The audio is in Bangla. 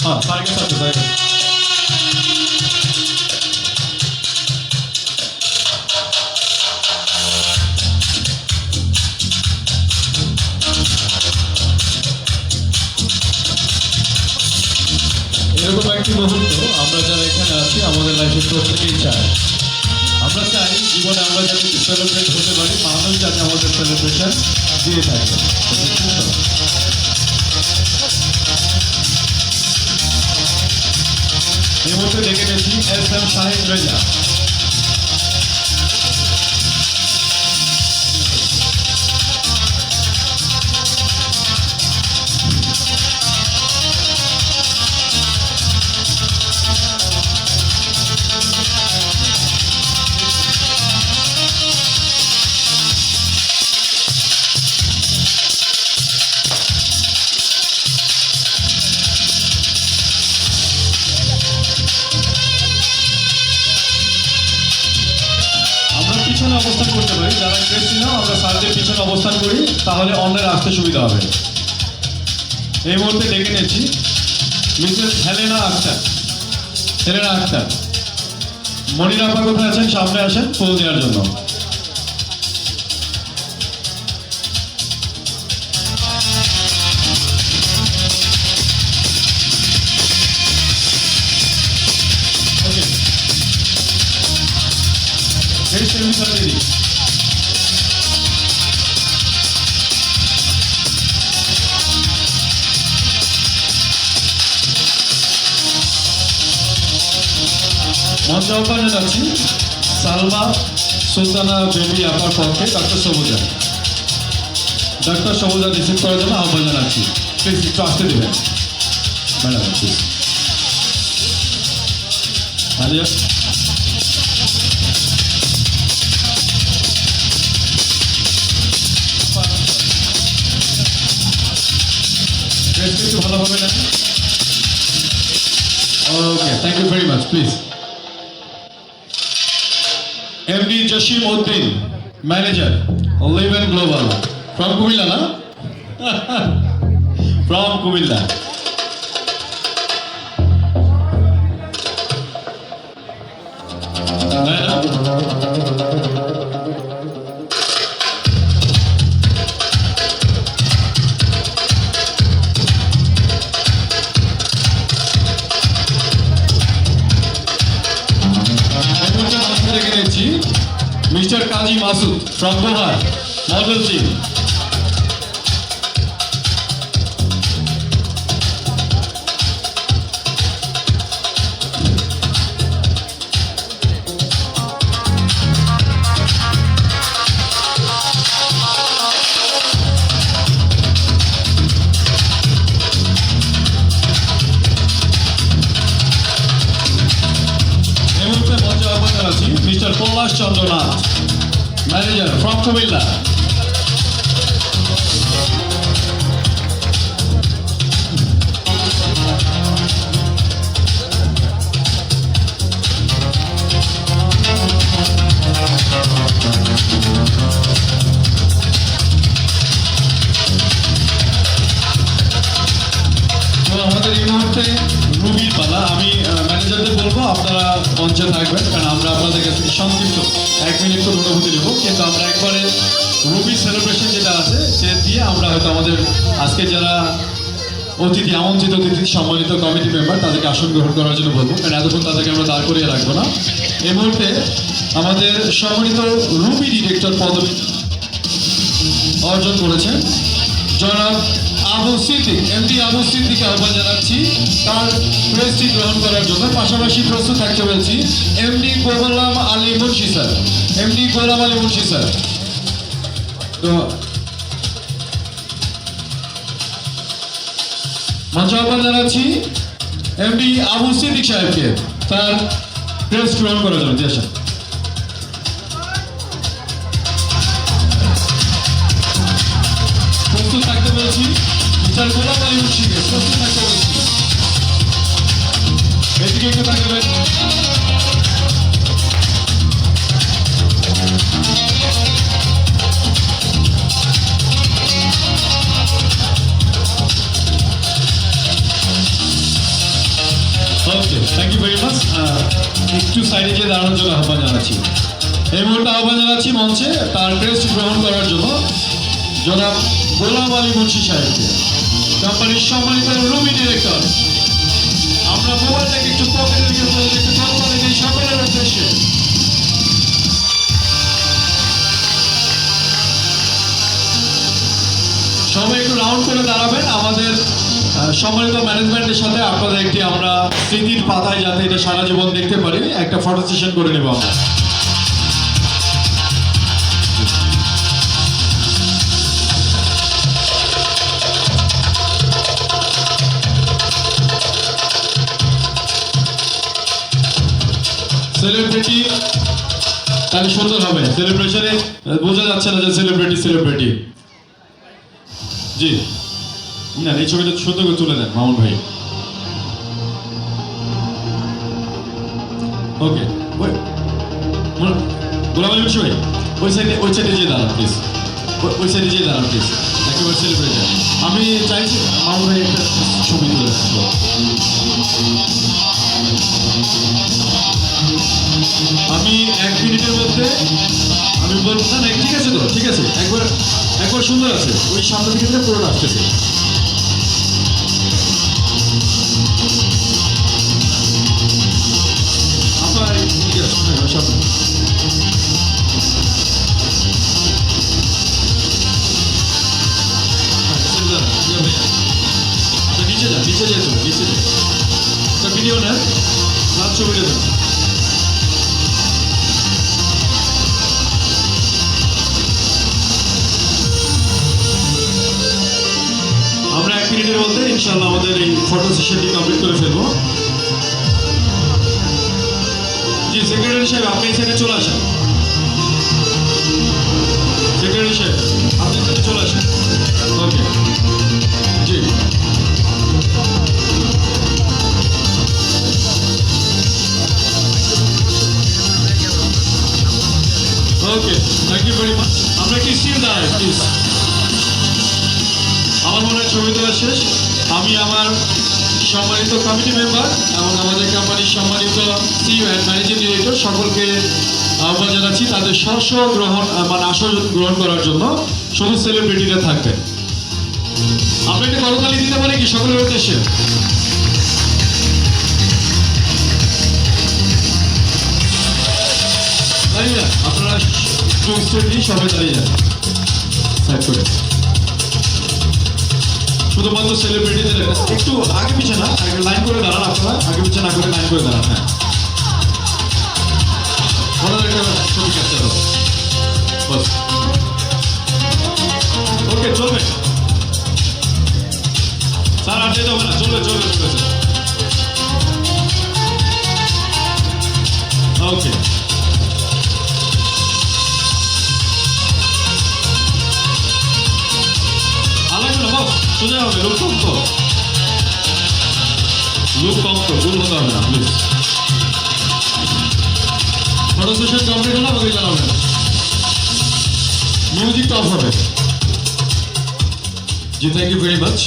হ্যাঁ তার কাছে আছে তাই এরকম একটি মুহূর্ত আমরা যারা এখানে আছি আমাদের লাইফে প্রত্যেকেই চাই। আমরা চাই জীবনে আমরা যাতে সেলিব্রেট হতে পারি, মানুষ যাতে আমাদের সেলিব্রেশন দিয়ে থাকে। এই মুহূর্তে ডেকে নিয়েছি SM শাহিন রেজা। পিছনে অবস্থান করতে পারি, যারা ইন্টারেস্ট না আমরা স্যারদের পিছনে অবস্থান করি, তাহলে অন্যের আসতে সুবিধা হবে। এই মুহূর্তে ডেকে নিয়েছি মিসেস হেলেনা আক্তার। হেলেনা আক্তার, মনির আপা কোথায় আছেন? সামনে আসেন ফুল দেওয়ার জন্য। দিদি মঞ্চে আহ্বান জানাচ্ছি সালমা সুলতানা বেবি আপার পক্ষে ডক্টর সবুজা। ডক্টর সবুজা রিসিভ করার জন্য আহ্বান জানাচ্ছি। প্লিজ একটু আসতে দেবেন ম্যাডাম প্লিজ। আলিয়া একটু ভালো হবে না? Okay, thank you very much. Please MD Jasim Uddin, manager Leaven Global from Comilla না? From Comilla. Mr. Kaji Masood from Gohar, model team. Mr. Polash Chandranath, manager from Kumilla. আমাদের এই মুহূর্তে রুবির পালা। আমি ম্যানেজারদের বলবো আপনারা মঞ্চে থাকবেন, কারণ আমরা আপনাদের কাছে সংক্ষিপ্ত 1 মিনিট তো অনুভূতি নেব, কিন্তু আমরা একবারে রুবির সেলিব্রেশন যেটা আছে সে দিয়ে আমরা হয়তো আমাদের আজকে যারা অতিথি আমন্ত্রিত অতিথি সম্মানিত কমিটি মেম্বার তাদেরকে আসন গ্রহণ করার জন্য বলবো, কারণ এতক্ষণ তাদেরকে আমরা দাঁড় করিয়ে রাখবো না। এই মুহূর্তে আমাদের সম্মানিত রুবি ডিরেক্টর পদবি অর্জন করেছেন জনাব আবু সিদ্দিক, MD আবু সিদ্দিককে আহ্বান জানাচ্ছি তার প্রেসটি গ্রহণ করার জন্য। পাশাপাশি প্রস্তুত থাকতে বলছি MD গোলাম আলী মুন্সি স্যার। MD গোলাম আলী মুন্সি স্যার। তো মঞ্চ আহ্বান জানাচ্ছি MD আবু সিদ্দিক সাহেবকে তার প্রেস গ্রহণ করার জন্য। দেশে প্রস্তুত থাকতে বলছি মিস্টার গোলাম আলী মুন্সিকে প্রস্তুত থাকতে বলছি। এদিকে একটু থাকবেন। Thank you very much. একটু সাইডে গিয়ে দাঁড়ানোর জন্য আহ্বান জানাচ্ছি। এই মুহূর্তে আহ্বান জানাচ্ছি মঞ্চে তার ক্রেস্ট গ্রহণ করার জন্য জনাব গোলাম আলী মুন্সি সাহেবকে, কোম্পানির সম্মানিত রুমি ডিরেক্টর। আমরা মোবাইলটাকে একটু পকেটে রেখে একটু কোম্পানি দিই সকলের উদ্দেশ্যে। সবাই একটু রাউন্ড করে দাঁড়াবেন। আমাদের সম্মানিত ম্যানেজমেন্টের সাথে আপনাদের একটি আমরা স্মৃতির পাতায় যাতে এটা সারা জীবন দেখতে পারি একটা ফটো সেশন করে নেব আমরা। সেলিব্রিটি তাহলে সুন্দর হবে। সেলিব্রেশনে বোঝা যাচ্ছে না যে সেলিব্রিটি। জি না, এই ছবিটা সুন্দর করে তুলে দেন মামুন ভাই। ওকে, গোলাম আলী মুন্সি ভাই ওই সাইডে যেয়ে দাঁড়ান প্লিজ, ওই সাইডে যেয়ে দাঁড়ান প্লিজ, একেবারে সেলিব্রেশন। আমি চাইছি মামুন ভাই একটা ছবি তুলে রাখবো। আমি 1 মিনিটের মধ্যে আমি বলবো না, ঠিক আছে তো, ঠিক আছে, একবার সুন্দর আছে। ওই সামনের দিকে পুরোটা আসতেছে। আপনার ঠিক আছে সামনে। নিচে যান, নিচে যেত, নিচে যান। ভিডিও নেন, লাস্ট ছবিটা দেন। আমরা 1 মিনিটের মধ্যে ইনশাআল্লাহ আমাদের এই ফটো সেশনটি কমপ্লিট করে ফেলবো। জি সেক্রেটারি সাহেব আপনি এখানে চলে আসেন। সেক্রেটারি সাহেব আপনি এখানে চলে আসেন। ওকে জি ওকে, থ্যাংক ইউ ভেরি মাচ। আমরা কি স্টিল দাঁড়াই প্লিজ। আমার মনে হয় ছবি তোলা শেষ। আমি আমার সম্মানিত কমিটি মেম্বার এবং আমাদের কোম্পানির সম্মানিত সিইও অ্যান্ড ম্যানেজিং ডিরেক্টর সকলকে আহ্বান জানাচ্ছি তাদের স্ব গ্রহণ মানে আসন গ্রহণ করার জন্য। শুধু সেলিব্রিটিরা থাকবেন। আপনি একটা করতালি দিতে পারেন কি সকলের উদ্দেশ্যে? দাঁড়িয়ে যান আপনারা, সবাই দাঁড়িয়ে যান সাইড করে। শুধুমাত্র সেলিব্রিটিদের একটু আগে পিছে না, লাইন করে দাঁড়ান আপনারা, আগে পিছে না করে লাইন করে দাঁড়ান। হ্যাঁ ওনাদের একটা ছবি ক্যাপচার হবে বাস। ওকে চলবে স্যার, আর যেতে হবে না, চলবে। ওকে সোজা হবে, লোক কম তো ভুল হতে হবে না প্লিজ। ফটো সেশন কমপ্লিট হলে আমাকে জানাবেন। মিউজিকটা অফ হবে। জি থ্যাংক ইউ ভেরি মাচ।